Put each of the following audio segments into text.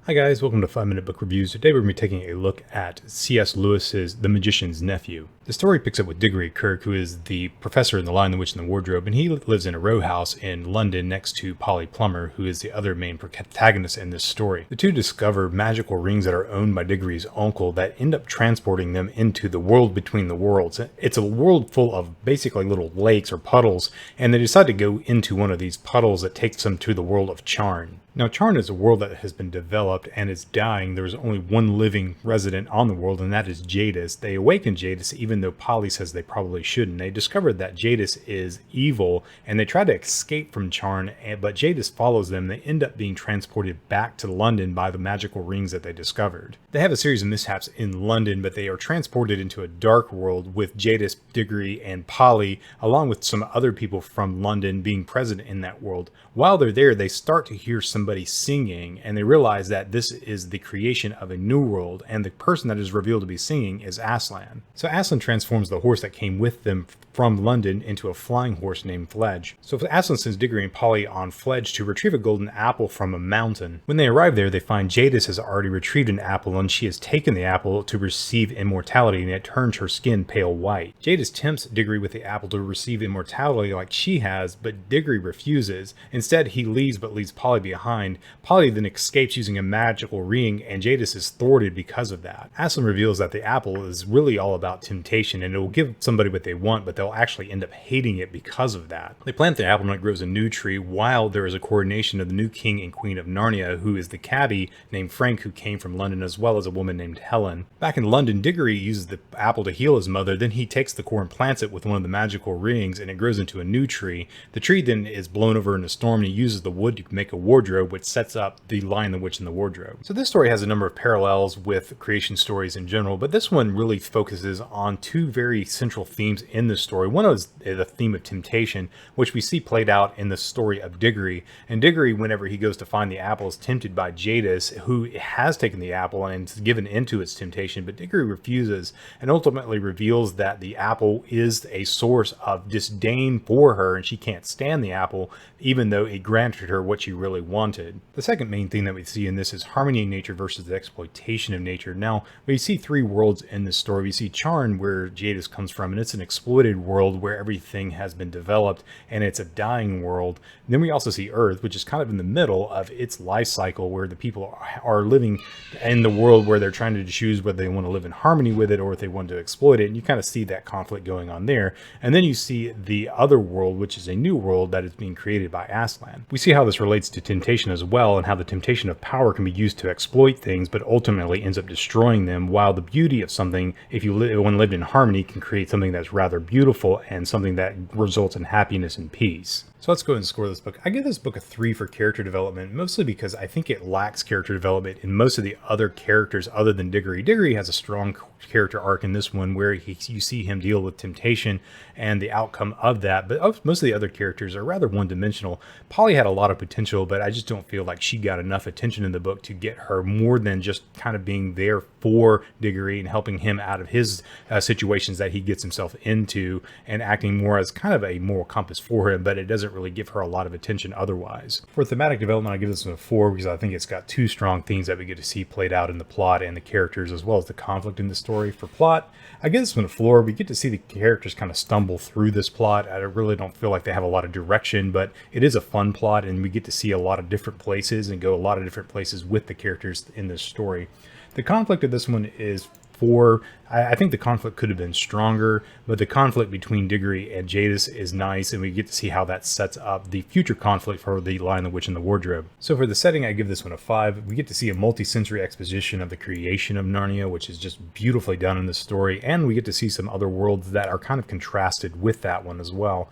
Hi guys, welcome to 5 Minute Book Reviews. Today we're going to be taking a look at C.S. Lewis's The Magician's Nephew. The story picks up with Digory Kirke, who is the professor in The Lion, the Witch, and the Wardrobe, and he lives in a row house in London next to Polly Plummer, who is the other main protagonist in this story. The two discover magical rings that are owned by Digory's uncle that end up transporting them into the world between the worlds. It's a world full of basically little lakes or puddles, and they decide to go into one of these puddles that takes them to the world of Charn. Now, Charn is a world that has been developed and is dying. There's only one living resident on the world, and that is Jadis. They awaken Jadis, even though Polly says they probably shouldn't. They discovered that Jadis is evil, and they try to escape from Charn, but Jadis follows them. They end up being transported back to London by the magical rings that they discovered. They have a series of mishaps in London, but they are transported into a dark world with Jadis, Digory, and Polly, along with some other people from London being present in that world. While they're there, they start to hear somebody singing, and they realize that this is the creation of a new world, and the person that is revealed to be singing is Aslan. So Aslan transforms the horse that came with them from London into a flying horse named Fledge. So Aslan sends Digory and Polly on Fledge to retrieve a golden apple from a mountain. When they arrive there, they find Jadis has already retrieved an apple, and she has taken the apple to receive immortality, and it turns her skin pale white. Jadis tempts Digory with the apple to receive immortality like she has, but Digory refuses. Instead, he leaves but leaves Polly behind. Polly then escapes using a magical ring, and Jadis is thwarted because of that. Aslan reveals that the apple is really all about temptation, and it will give somebody what they want, but they'll actually end up hating it because of that. They plant the apple and it grows a new tree, while there is a coronation of the new king and queen of Narnia, who is the cabbie named Frank, who came from London, as well as a woman named Helen. Back in London, Digory uses the apple to heal his mother. Then he takes the core and plants it with one of the magical rings, and it grows into a new tree. The tree then is blown over in a storm, and he uses the wood to make a wardrobe, which sets up The Lion, the Witch, and the Wardrobe. So this story has a number of parallels with creation stories in general, but this one really focuses on two very central themes in the story. One is the theme of temptation, which we see played out in the story of Digory. And Digory, whenever he goes to find the apple, is tempted by Jadis, who has taken the apple and is given into its temptation, but Digory refuses and ultimately reveals that the apple is a source of disdain for her, and she can't stand the apple, even though it granted her what she really wanted. The second main thing that we see in this is harmony in nature versus the exploitation of nature. Now, we see three worlds in this story. We see Charn, where Jadis comes from, and it's an exploited world where everything has been developed, and it's a dying world. And then we also see Earth, which is kind of in the middle of its life cycle, where the people are living in the world where they're trying to choose whether they want to live in harmony with it or if they want to exploit it. And you kind of see that conflict going on there. And then you see the other world, which is a new world that is being created by Aslan. We see how this relates to temptation as well, and how the temptation of power can be used to exploit things, but ultimately ends up destroying them, while the beauty of something, if you when lived in harmony, can create something that's rather beautiful and something that results in happiness and peace. So let's go ahead and score this book. I give this book a 3 for character development, mostly because I think it lacks character development in most of the other characters other than Digory. Digory has a strong character arc in this one where you see him deal with temptation and the outcome of that, but most of the other characters are rather one-dimensional. Polly had a lot of potential, but I just don't feel like she got enough attention in the book to get her more than just kind of being there for Digory and helping him out of his situations that he gets himself into, and acting more as kind of a moral compass for him, but it doesn't really give her a lot of attention otherwise. For thematic development, I give this one a 4 because I think it's got two strong themes that we get to see played out in the plot and the characters, as well as the conflict in the story. For plot, I give this one a 4. We get to see the characters kind of stumble through this plot. I really don't feel like they have a lot of direction, but it is a fun plot, and we get to see a lot of different places and go a lot of different places with the characters in this story. The conflict of this one is 4. I think the conflict could have been stronger, but the conflict between Digory and Jadis is nice, and we get to see how that sets up the future conflict for The Lion, the Witch, and the Wardrobe. So for the setting, I give this one a 5. We get to see a multi-sensory exposition of the creation of Narnia, which is just beautifully done in this story, and we get to see some other worlds that are kind of contrasted with that one as well.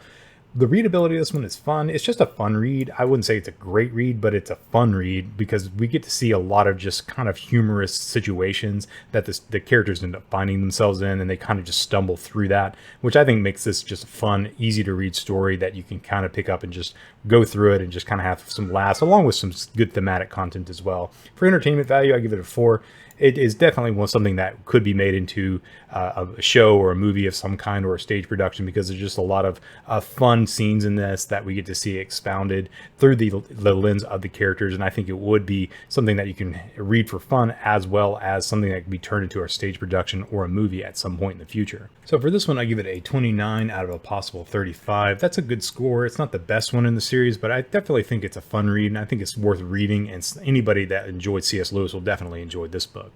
The readability of this one is fun. It's just a fun read. I wouldn't say it's a great read, but it's a fun read because we get to see a lot of just kind of humorous situations that the characters end up finding themselves in, and they kind of just stumble through that, which I think makes this just a fun, easy to read story that you can kind of pick up and just go through it and just kind of have some laughs, along with some good thematic content as well. For entertainment value, I give it a 4. It is definitely something that could be made into a show or a movie of some kind, or a stage production, because there's just a lot of fun fun scenes in this that we get to see expounded through the lens of the characters, and I think it would be something that you can read for fun as well as something that can be turned into a stage production or a movie at some point in the future. So for this one, I give it a 29 out of a possible 35. That's a good score. It's not the best one in the series, but I definitely think it's a fun read, and I think it's worth reading, and anybody that enjoyed C.S. Lewis will definitely enjoy this book.